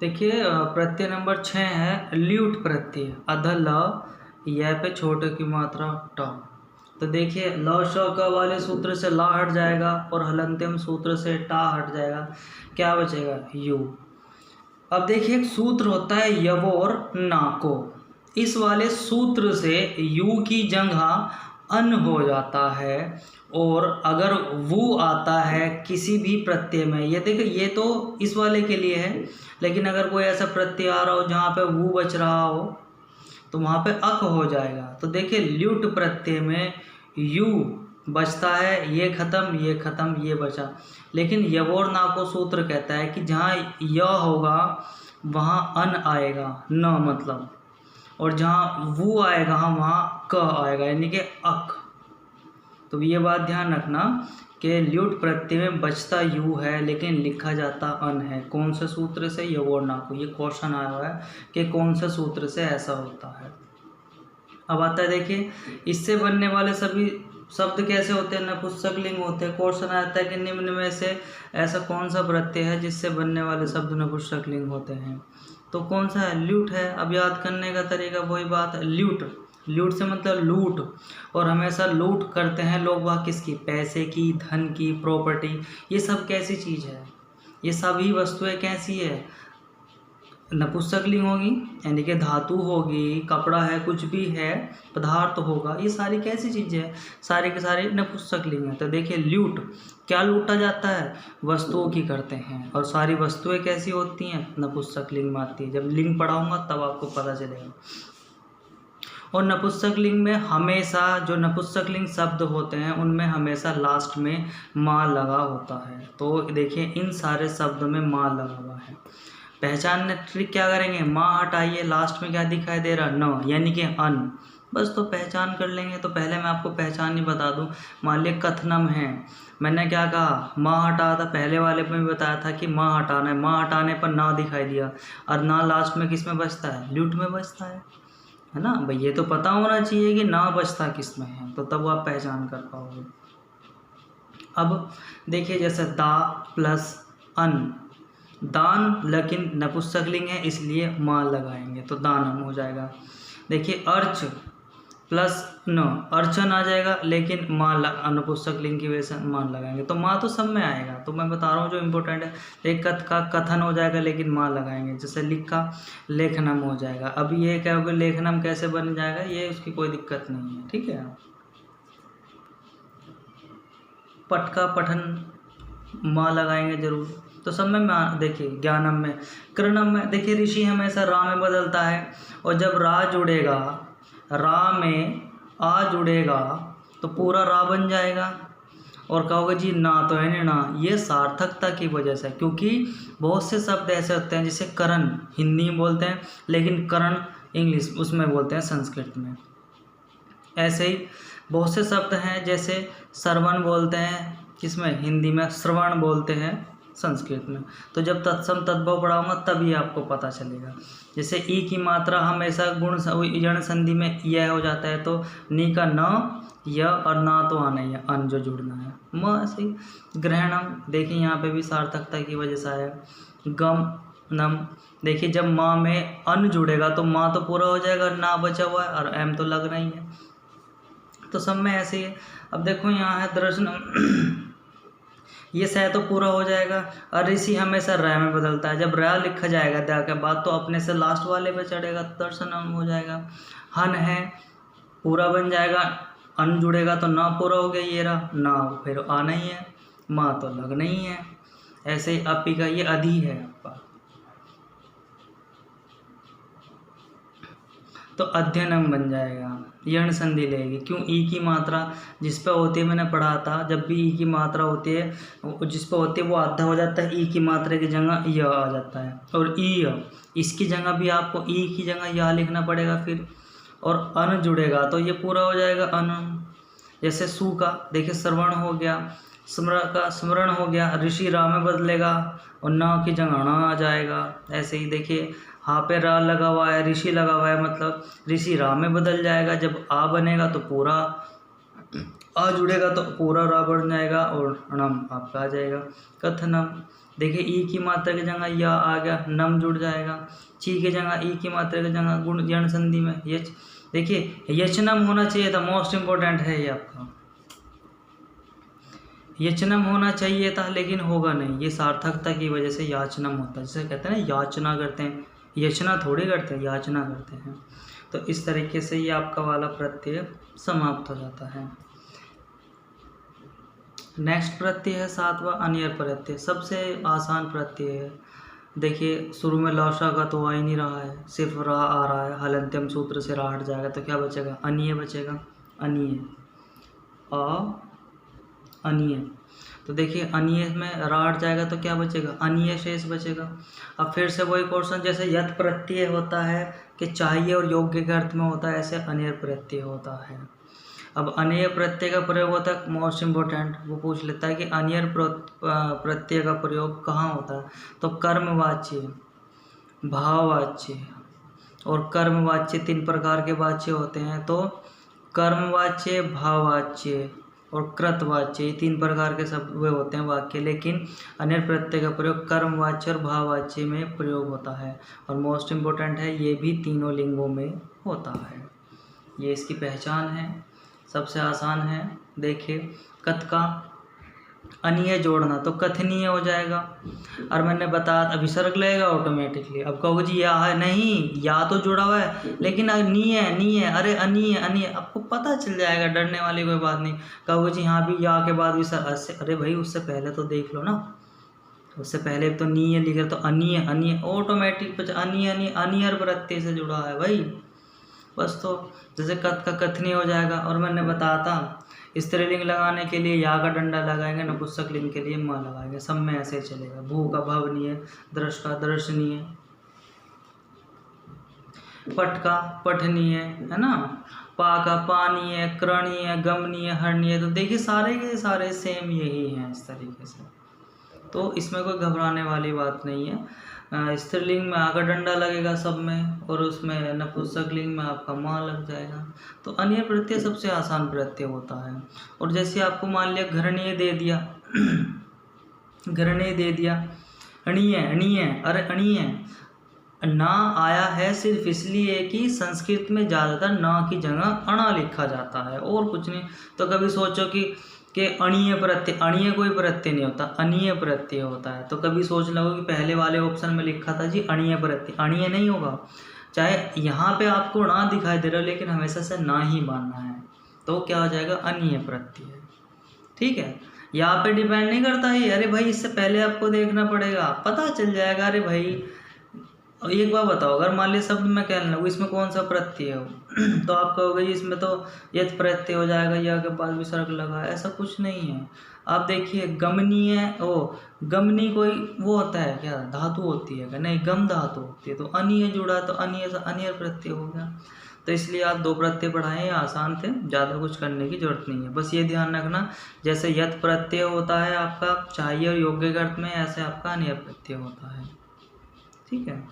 देखिए प्रत्यय नंबर 6 है ल्यूट प्रत्यय। अध ल यह पे छोटे की मात्रा ट। तो देखिए ल श क वाले सूत्र से ला हट जाएगा और हलंत्यम सूत्र से टा हट जाएगा, क्या बचेगा यू। अब देखिए एक सूत्र होता है यवोर नाको, इस वाले सूत्र से यू की जगह अन हो जाता है और अगर वो आता है किसी भी प्रत्यय में, ये देखिए ये तो इस वाले के लिए है, लेकिन अगर कोई ऐसा प्रत्यय आ रहा हो जहाँ पे वो बच रहा हो तो वहाँ पे अक हो जाएगा। तो देखिए ल्यूट प्रत्यय में यू बचता है, ये खत्म ये बचा। लेकिन यवोर नाको सूत्र कहता है कि जहाँ य होगा वहाँ अन आएगा न मतलब, और जहाँ वो आएगा वहाँ क आएगा यानी कि अक। तो ये बात ध्यान रखना कि ल्यूट प्रत्यय में बचता यू है लेकिन लिखा जाता अन है। कौन से सूत्र से, यवोर नाको। ये क्वेश्चन आया हुआ है कि कौन से सूत्र से ऐसा होता है। अब आता है देखिए इससे बनने वाले सभी शब्द कैसे होते हैं, नपुंसक लिंग होते हैं। क्वेश्चन आता है कि निम्न में से ऐसा कौन सा प्रत्यय है जिससे बनने वाले शब्द नपुंसक लिंग होते हैं, तो कौन सा है, ल्यूट है। अब याद करने का तरीका वही बात है, ल्यूट। ल्यूट से मतलब लूट, और हमेशा लूट करते हैं लोग वह किसकी, पैसे की, धन की, प्रॉपर्टी। ये सब कैसी चीज़ है, ये सभी वस्तुएं कैसी है, नपुंसक लिंग होगी यानी कि धातु होगी, कपड़ा है, कुछ भी है, पदार्थ होगा, ये सारी कैसी चीज़ें हैं, सारे के सारे नपुंसक लिंग हैं। तो देखिए ल्यूट क्या लूटा जाता है, वस्तुओं की करते हैं, और सारी वस्तुएं कैसी होती हैं, नपुंसक लिंग में आती है। जब लिंग पढ़ाऊंगा तब आपको पता चलेगा। और नपुंसक लिंग में हमेशा जो नपुंसक लिंग शब्द होते हैं उनमें हमेशा लास्ट में माँ लगा होता है। तो देखिए इन सारे शब्दों में माँ लगा हुआ है। पहचानने ट्रिक क्या करेंगे, माँ हटाइए, लास्ट में क्या दिखाई दे रहा, न यानी कि अन, बस तो पहचान कर लेंगे। तो पहले मैं आपको पहचान ही बता दूं। मान लिया कथनम है, मैंने क्या कहा, माँ हटा था, पहले वाले में भी बताया था कि माँ हटाना है, माँ हटाने पर ना दिखाई दिया, और ना लास्ट में किस में बचता है, ल्यूट में बचता है ना भाई। ये तो पता होना चाहिए कि ना बचता किस में है, तो तब आप पहचान कर पाओगे। अब देखिए जैसे दा प्लस अन, दान, लेकिन नपुंसक लिंग है इसलिए माँ लगाएंगे तो दानम हो जाएगा। देखिए अर्च प्लस न, अर्चन आ जाएगा, लेकिन माँ नपुंसक लिंग की वजह से माँ लगाएंगे तो माँ तो सब में आएगा। तो मैं बता रहा हूँ जो इम्पोर्टेंट है। एक कथ का कथन हो जाएगा लेकिन माँ लगाएंगे, जैसे लिखा लेखनम हो जाएगा। अब ये क्या होगा, लेखनम कैसे बन जाएगा, ये उसकी कोई दिक्कत नहीं है, ठीक है। पठ का पठन माँ लगाएंगे जरूर। तो सब में देखिए ज्ञानम में, कृणम में देखिए ऋषि हमेशा रा में बदलता है, और जब रा जुड़ेगा, रा में आ जुड़ेगा तो पूरा रा बन जाएगा। और कहोगे जी ना तो है नहीं ना, ये सार्थकता की वजह से, क्योंकि बहुत से शब्द ऐसे होते हैं जिसे करण हिंदी में बोलते हैं लेकिन करण इंग्लिश उसमें बोलते हैं संस्कृत में। ऐसे ही बहुत से शब्द हैं जैसे श्रवण बोलते हैं किसमें, हिंदी में, श्रवण बोलते हैं संस्कृत में। तो जब तत्सम तद्भव पढ़ाऊंगा तभी आपको पता चलेगा। जैसे ई की मात्रा हमेशा गुण यण संधि में यह हो जाता है, तो नी का न य, और ना तो आना ही है, अन जो जुड़ना है। म ऐसे ही ग्रहणम, देखिए यहाँ पे भी सार्थकता की वजह से आया। गम नम, देखिए जब माँ में अन जुड़ेगा तो माँ तो पूरा हो जाएगा, ना बचा हुआ है, और एम तो लगना ही है। तो सब में ऐसे ही है। अब देखो यहाँ है दर्शनम, ये सह तो पूरा हो जाएगा, और ऋषि हमेशा रै में बदलता है। जब रै लिखा जाएगा दा के बाद तो अपने से लास्ट वाले पे चढ़ेगा, दर्शनम हो जाएगा। हन है पूरा बन जाएगा, अन जुड़ेगा तो ना पूरा हो गया, ये रहा ना, फिर आना ही है, माँ तो लगना ही है। ऐसे ही अपी का ये अधि है आपका, तो अध्ययनम बन जाएगा, यण संधि लेगी। क्यों, ई की मात्रा जिस पे होती है, मैंने पढ़ा था, जब भी ई की मात्रा होती है जिस पे होती है वो आधा हो जाता है, ई की मात्रा की जगह य आ जाता है। और ई इसकी जगह भी आपको ई की जगह यह लिखना पड़ेगा फिर, और अन जुड़ेगा तो ये पूरा हो जाएगा अन। जैसे सु का देखिए श्रवण हो गया, स्मरण का स्मरण हो गया, ऋषि रा में बदलेगा और ना की जगह णा आ जाएगा। ऐसे ही देखिए हाँ पे रा लगा हुआ है, ऋषि लगा हुआ है, मतलब ऋषि रा में बदल जाएगा। जब आ बनेगा तो पूरा आ जुड़ेगा तो पूरा रा बन जाएगा, और णम आपका आ जाएगा। कथनम देखिए ई की मात्रा की जगह या आ गया, नम जुड़ जाएगा। ची की जगह ई की मात्रा की जगह गुण यण संधि में यच। देखिए यचनम होना चाहिए था, मोस्ट इम्पोर्टेंट है ये आपका, यचनम होना चाहिए था लेकिन होगा नहीं, ये सार्थकता की वजह से याचनम होता है। जिसे कहते हैं ना याचना करते हैं, यचना थोड़ी करते हैं, याचना करते हैं। तो इस तरीके से ये आपका वाला प्रत्यय समाप्त हो जाता है। नेक्स्ट प्रत्यय है 7वां अनियर प्रत्यय, सबसे आसान प्रत्यय है। देखिए शुरू में लौशा का तो आ ही नहीं रहा है, सिर्फ रा आ रहा है, हलंत्यम सूत्र से रा हट जाएगा तो क्या बचेगा, अनिय बचेगा, अनिय अनिय। तो देखिए अनिय में रा हट जाएगा तो क्या बचेगा, अनिय शेष बचेगा। अब फिर से वही क्वेश्चन, जैसे यत प्रत्यय होता है कि चाहिए और योग्य के अर्थ में होता है, ऐसे अनियर प्रत्यय होता है। अब अनियर प्रत्यय का प्रयोग होता है, मोस्ट इम्पोर्टेंट वो पूछ लेता है कि अनियर प्रत्यय का प्रयोग कहाँ होता है, तो कर्मवाच्य, भाववाच्य और कर्मवाच्य 3 प्रकार के वाच्य होते हैं। तो कर्मवाच्य, भाववाच्य और कृतवाच्य, ये 3 प्रकार के सब वे होते हैं वाक्य, लेकिन अनियर प्रत्यय का प्रयोग कर्मवाच्य और भाववाच्य में प्रयोग होता है। और मोस्ट इम्पोर्टेंट है, ये भी तीनों लिंगों में होता है। ये इसकी पहचान है, सबसे आसान है। देखिए कथ का अनिय जोड़ना तो कथनीय हो जाएगा, और मैंने बताया विसर्ग लगेगा ऑटोमेटिकली। अब कहोगे जी या है, नहीं या तो जुड़ा हुआ है लेकिन नीय है, नी है, अरे अनिय अनिय, आपको पता चल जाएगा, डरने वाली कोई बात नहीं। कहोगे जी हाँ भी या के बाद विसर्ग, अरे भाई उससे पहले तो देख लो ना, उससे पहले तो नीय लिख रहे तो अनिय अनिय ऑटोमेटिक अनिय अनिय अनियर प्रत्यय से जुड़ा है भाई बस। तो जैसे कथ का कथनीय हो जाएगा। और मैंने बताया था स्त्रीलिंग लगाने के लिए या का डंडा लगाएंगे, नपुंसक लिंग के लिए मां लगाएंगे, सब में ऐसे चलेगा। भू का भवनीय, दृश का दर्शनीय, पट का पठनीय, है ना, पा का पानीय, करणीय, गमनीय, हरणीय। तो देखिए सारे के सारे सेम यही हैं इस तरीके से, तो इसमें कोई घबराने वाली बात नहीं है। स्त्रीलिंग में आ का डंडा लगेगा सब में, और उसमें नपुंसक लिंग में आपका मां लग जाएगा। तो अनिय प्रत्यय सबसे आसान प्रत्यय होता है। और जैसे आपको मान लिया घरणीय दे दिया घरणीय दे दिया, अणीय अणीय, अरे अणीय ना आया है सिर्फ इसलिए कि संस्कृत में ज़्यादातर ना की जगह अणा लिखा जाता है और कुछ नहीं। तो कभी सोचो कि अणीय प्रत्यय, अणीय कोई प्रत्यय नहीं होता, अनीय प्रत्यय होता है। तो कभी सोच लो कि पहले वाले ऑप्शन में लिखा था जी अणीय प्रत्यय, अणीय नहीं होगा। चाहे यहाँ पे आपको ना दिखाई दे रहा हो लेकिन हमेशा से ना ही मानना है, तो क्या हो जाएगा, अनीय प्रत्यय। ठीक है, यहाँ पे डिपेंड नहीं करता है, अरे भाई इससे पहले आपको देखना पड़ेगा, पता चल जाएगा। अरे भाई एक बार बताओ, अगर मान लिया शब्द में कहने लगूँ इसमें कौन सा प्रत्यय हो तो आप कहोगे इसमें तो यथ प्रत्यय हो जाएगा, या के बाद विसर्ग लगा, ऐसा कुछ नहीं है। आप देखिए गमनीय, गमनी कोई वो होता है क्या, धातु होती है क्या, नहीं, गम धातु होती है। तो अनीय जुड़ा तो अनीय से अनीय प्रत्यय हो गया। तो इसलिए आप 2 प्रत्यय पढ़ाएं, आसान थे, ज़्यादा कुछ करने की जरूरत नहीं है। बस ये ध्यान रखना, जैसे यथ प्रत्यय होता है आपका चाहिए और योग्य के अर्थ में, ऐसे आपका अनीय प्रत्यय होता है। ठीक है।